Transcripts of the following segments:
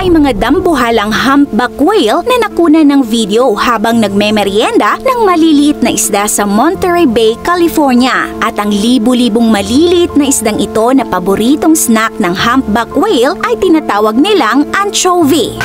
ay mga dambuhalang humpback whale na nakuna ng video habang nagmemeryenda ng maliliit na isda sa Monterey Bay, California. At ang libu-libong maliliit na isdang ito na paboritong snack ng humpback whale ay tinatawag nilang anchovy.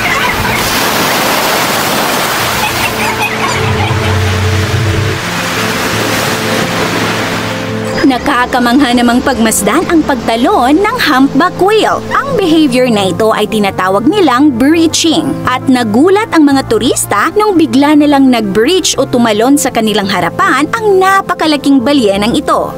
Nakakamangha namang pagmasdan ang pagtalon ng humpback whale. Ang behavior na ito ay tinatawag nilang breaching. At nagulat ang mga turista nung bigla nalang nag-breach o tumalon sa kanilang harapan ang napakalaking balyenang ito.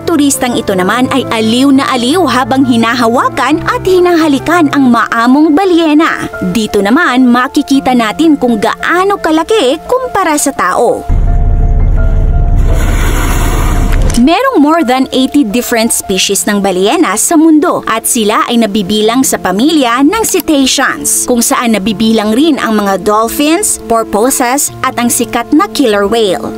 Turistang ito naman ay aliw na aliw habang hinahawakan at hinahalikan ang maamong balyena. Dito naman makikita natin kung gaano kalaki kumpara sa tao. Merong more than 80 different species ng balyena sa mundo at sila ay nabibilang sa pamilya ng cetaceans, kung saan nabibilang rin ang mga dolphins, porpoises at ang sikat na killer whale.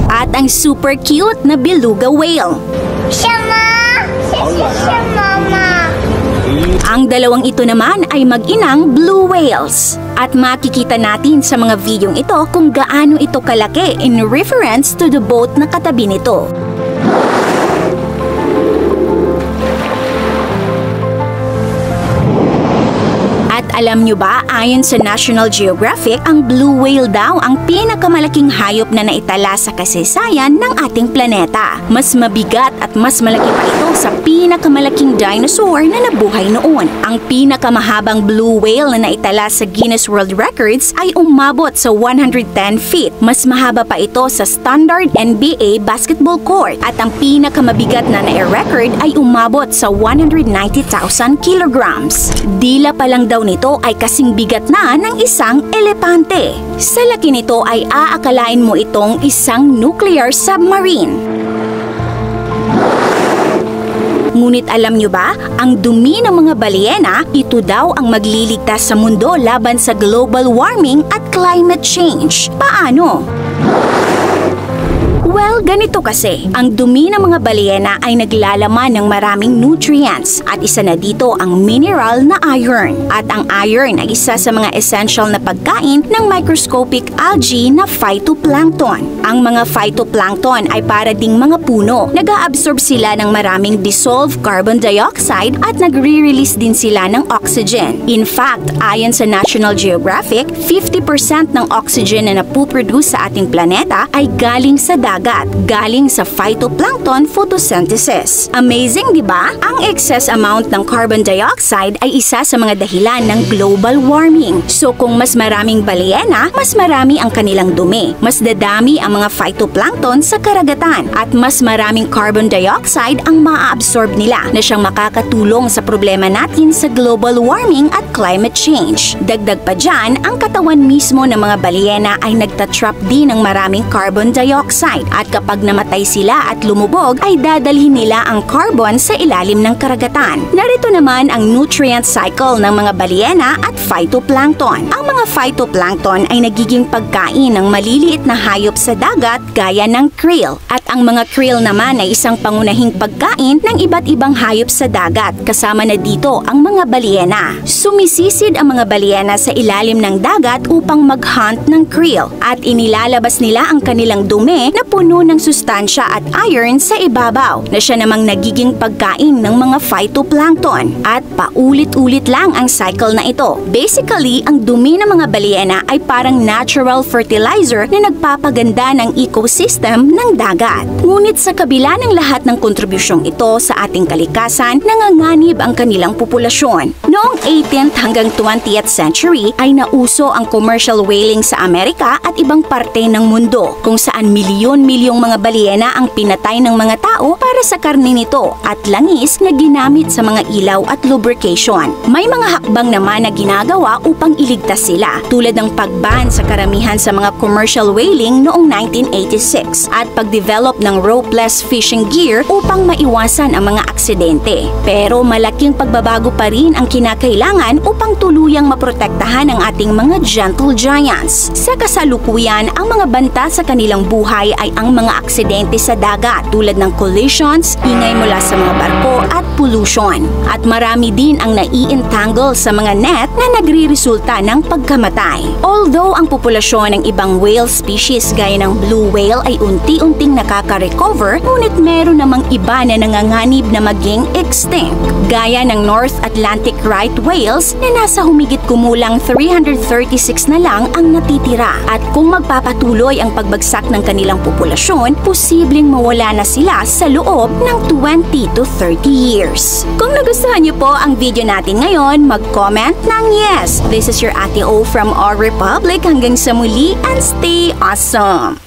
At ang super cute na beluga whale. Mama! Ang dalawang ito naman ay mag-inang blue whales. At makikita natin sa mga videong ito kung gaano ito kalaki in reference to the boat na katabi nito. At alam nyo ba, ayon sa National Geographic, ang blue whale daw ang pinakamalaking hayop na naitala sa kasaysayan ng ating planeta. Mas mabigat at mas malaki pa ito sa pinakamalaking dinosaur na nabuhay noon. Ang pinakamahabang blue whale na naitala sa Guinness World Records ay umabot sa 110 feet. Mas mahaba pa ito sa standard NBA basketball court. At ang pinakamabigat na na-record ay umabot sa 190,000 kilograms. Dila pa lang daw nito ay kasing bigat na ng isang elepante. Sa laki nito ay aakalain mo itong isang nuclear submarine. Ngunit alam nyo ba, ang dumi ng mga balyena, ito daw ang magliligtas sa mundo laban sa global warming at climate change. Paano? Well, ganito kasi, ang dumi ng mga balyena ay naglalaman ng maraming nutrients at isa na dito ang mineral na iron. At ang iron ay isa sa mga essential na pagkain ng microscopic algae na phytoplankton. Ang mga phytoplankton ay para ding mga puno. Nag-a-absorb sila ng maraming dissolved carbon dioxide at nagre-release din sila ng oxygen. In fact, ayon sa National Geographic, 50% ng oxygen na napuproduce sa ating planeta ay galing sa dagat. Galing sa phytoplankton photosynthesis. Amazing, di ba? Ang excess amount ng carbon dioxide ay isa sa mga dahilan ng global warming. So kung mas maraming balyena, mas marami ang kanilang dumi. Mas dadami ang mga phytoplankton sa karagatan at mas maraming carbon dioxide ang maa-absorb nila na siyang makakatulong sa problema natin sa global warming at climate change. Dagdag pa dyan, ang katawan mismo ng mga balyena ay nagtatrap din ng maraming carbon dioxide. At kapag namatay sila at lumubog, ay dadalhin nila ang carbon sa ilalim ng karagatan. Narito naman ang nutrient cycle ng mga balyena at phytoplankton. Ang mga phytoplankton ay nagiging pagkain ng maliliit na hayop sa dagat gaya ng krill. At ang mga krill naman ay isang pangunahing pagkain ng iba't ibang hayop sa dagat. Kasama na dito ang mga balyena. Sumisisid ang mga balyena sa ilalim ng dagat upang mag-hunt ng krill. At inilalabas nila ang kanilang dumi na puno ng sustansya at iron sa ibabaw na siya namang nagiging pagkain ng mga phytoplankton. At paulit-ulit lang ang cycle na ito. Basically, ang dumi ng mga balyena ay parang natural fertilizer na nagpapaganda ng ecosystem ng dagat. Ngunit sa kabila ng lahat ng kontribusyong ito sa ating kalikasan, nanganganib ang kanilang populasyon. Noong 18th hanggang 20th century ay nauso ang commercial whaling sa Amerika at ibang parte ng mundo, kung saan milyon-milyong mga balyena ang pinatay ng mga tao para sa karne nito at langis na ginamit sa mga ilaw at lubrication. May mga hakbang naman na ginagawa upang iligtas sila, tulad ng pag-ban sa karamihan sa mga commercial whaling noong 1986 at pag-develop mag-develop ng ropeless fishing gear upang maiwasan ang mga aksidente. Pero malaking pagbabago pa rin ang kinakailangan upang tuluyang maprotektahan ang ating mga gentle giants. Sa kasalukuyan, ang mga banta sa kanilang buhay ay ang mga aksidente sa dagat tulad ng collisions, ingay mula sa mga barko at pollution. At marami din ang nai-entangle sa mga net na nagre-resulta ng pagkamatay. Although ang populasyon ng ibang whale species gaya ng blue whale ay unti-unting nakaka-recover, ngunit meron namang iba na nanganganib na maging extinct. Gaya ng North Atlantic right whales na nasa humigit kumulang 336 na lang ang natitira. At kung magpapatuloy ang pagbagsak ng kanilang populasyon, posibleng mawala na sila sa loob ng 20 to 30 years. Kung nagustuhan niyo po ang video natin ngayon, mag-comment ng yes. This is your Ate O from Our Republic. Hanggang sa muli and stay awesome!